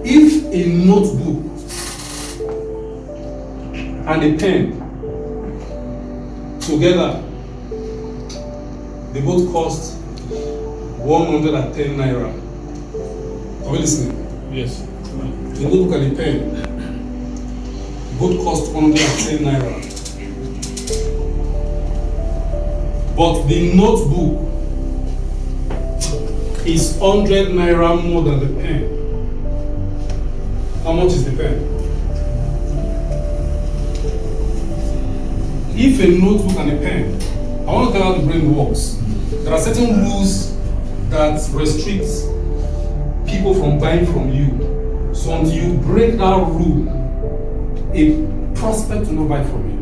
if a notebook and a pen together, they both cost 110 naira. Are we listening? Yes. The notebook and a pen both cost 110 naira. But the notebook is 100 naira more than the pen. How much is the pen? If a notebook and a pen, I want to tell you how the brain works. There are certain rules that restrict people from buying from you. So until you break that rule, a prospect will not buy from you.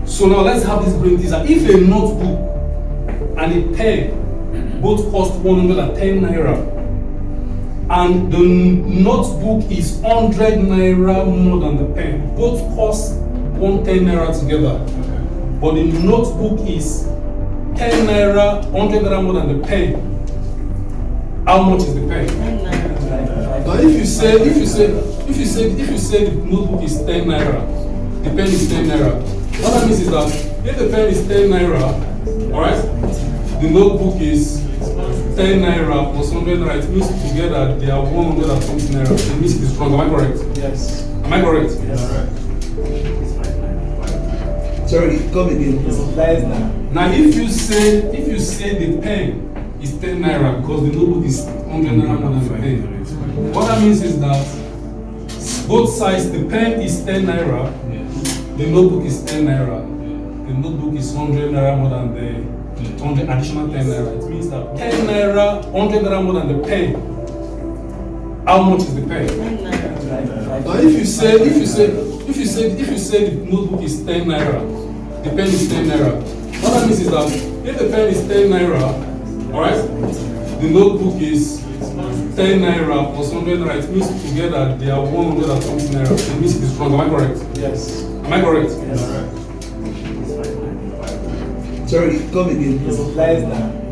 So now let's have this brain teaser. If a notebook and a pen both cost 110 naira, and the notebook is 100 naira more than the pen, both cost 110 naira together. But the notebook is 10 naira, 100 naira more than the pen. How much is the pen? Now if you say the notebook is 10 naira, the pen is 10 naira. What that means is that if the pen is 10 naira, alright, the notebook is 10 naira plus 100 naira, it means together they are 120 naira. It means it is wrong. Am I correct? Yes. Am I correct? Yes. Sorry, come again. Now if you say the pen is 10 naira because the notebook is 100 naira more than the pen, what that means is that both sides, the pen is 10 naira, the notebook is 10 naira. The notebook is 100 naira more than the 100 additional 10 naira. It means that 10 naira, 100 naira more than the pen. How much is the pen? Now if you say the notebook is 10 naira, the pen is 10 naira. What that means is that if the pen is 10 naira, alright, the notebook is 10 naira plus 100 naira, it means together they are 120 naira. It means it is wrong. Am I correct? Yes. Am I correct? Yes. Sorry, come again.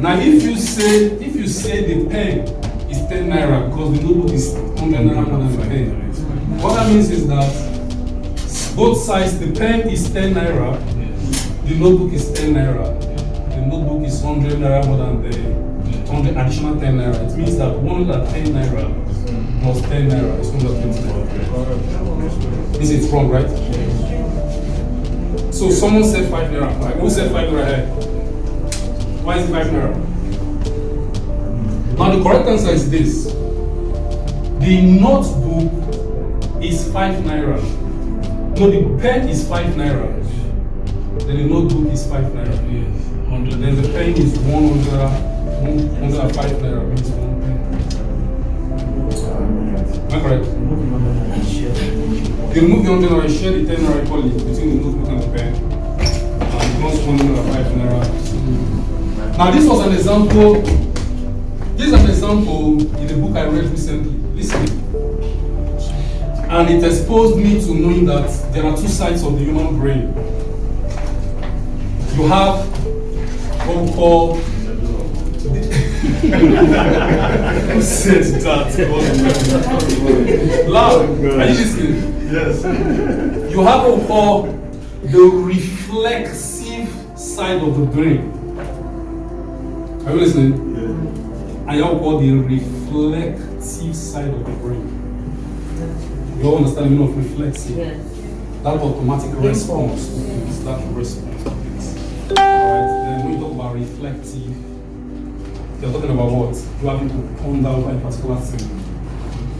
Now if you say the pen is 10 naira because the notebook is 100 naira more than the pen, what that means is that both sides, the pen is 10 naira, the notebook is 10 naira. The notebook is 100 naira more than the 100 additional 10 naira. It means that 110 naira plus 10 naira is 120 naira. This is wrong, right? So someone said 5 naira. Who said 5 naira here? Why is it 5 naira? Now the correct answer is this. The notebook is 5 naira. No, the pen is 5 naira. Then the notebook is 5 naira. Then the pen is 105 naira. Means 1 pen. Am I correct? You remove the 100 naira, share the 10 naira equally between the notebook and the pen. And it becomes 105 naira. Now this was an example. This is an example in the book I read recently. Listen. And it exposed me to knowing that there are two sides of the human brain. You have what we call who said that? Loud. Are you listening? Yes. You have what we call the reflexive side of the brain. Are you listening? Yeah. And you have what we call the reflective side of the brain. You all understand the meaning of reflexive? Yes. That automatic response to things, that response to things. Alright, then when you talk about reflective, you're talking about what? You have to ponder over a particular thing.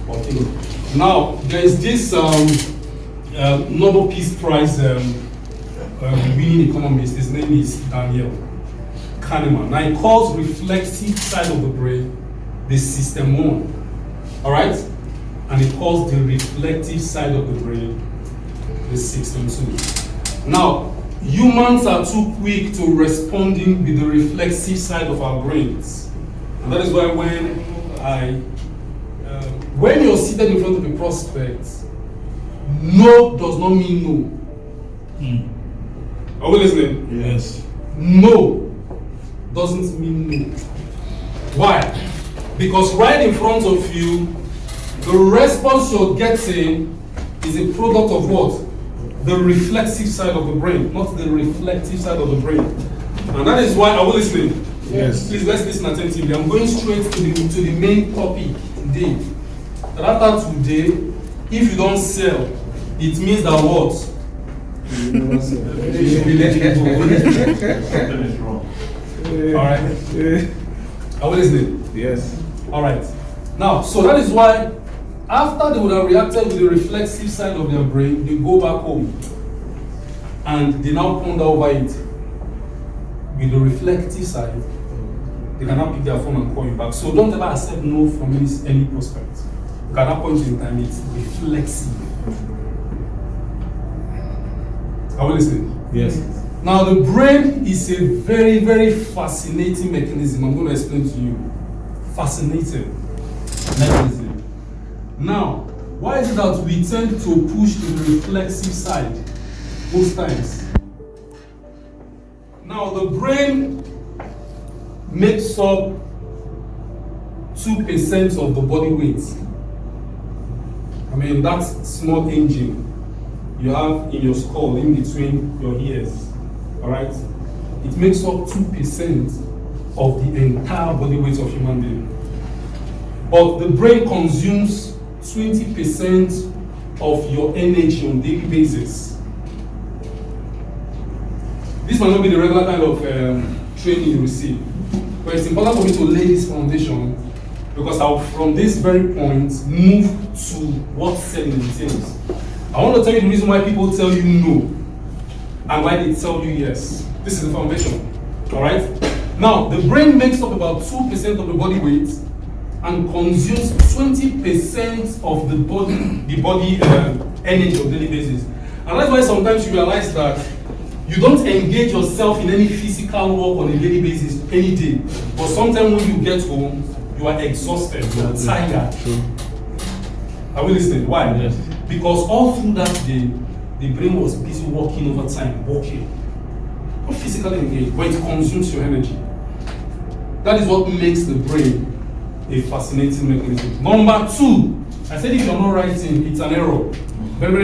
Okay. Now, there is this Nobel Peace Prize winning economist. His name is Daniel Kahneman. Now, he calls reflective side of the brain the system 1. Alright? And he calls the reflective side of the brain the system 2. Now, humans are too quick to responding with the reflexive side of our brains. And that is why when you're seated in front of a prospect, no does not mean no. Are we listening? Yes. No doesn't mean no. Why? Because right in front of you The response you're getting is a product of what? The reflexive side of the brain, not the reflective side of the brain. And that is why, are we listening? Yes. Please let's listen attentively. I'm going straight to the main topic today. That after today, if you don't sell, it means that what? You should be letting go. Something is wrong. Alright? Are we listening? Yes. Alright. Now, so that is why after they would have reacted with the reflexive side of their brain, they go back home and they now ponder over it. With the reflective side, they cannot pick their phone and call you back. So don't ever accept no from any prospect. Because at that point in time, it's reflexive. Are we listening? Yes. Now, the brain is a very, very fascinating mechanism. I'm going to explain to you. Fascinating mechanism. Now, why is it that we tend to push to the reflexive side most times? Now, the brain makes up 2% of the body weight. I mean, that small engine you have in your skull, in between your ears, all right? It makes up 2% of the entire body weight of human being. But the brain consumes 20% of your energy on a daily basis. This might not be the regular kind of training you receive, but it's important for me to lay this foundation because I'll, from this very point, move to what selling entails. I want to tell you the reason why people tell you no and why they tell you yes. This is the foundation. All right? Now, the brain makes up about 2% of the body weight and consumes 20% of the body energy on a daily basis. And that's why sometimes you realize that you don't engage yourself in any physical work on a daily basis any day. But sometimes when you get home, you are exhausted, you are tired. Are we listening? Why? Yes. Because all through that day, the brain was busy working overtime, working. Not physically engaged, but it consumes your energy. That is what makes the brain a fascinating mechanism. Number two, I said if you're not writing, it's an error. Very, very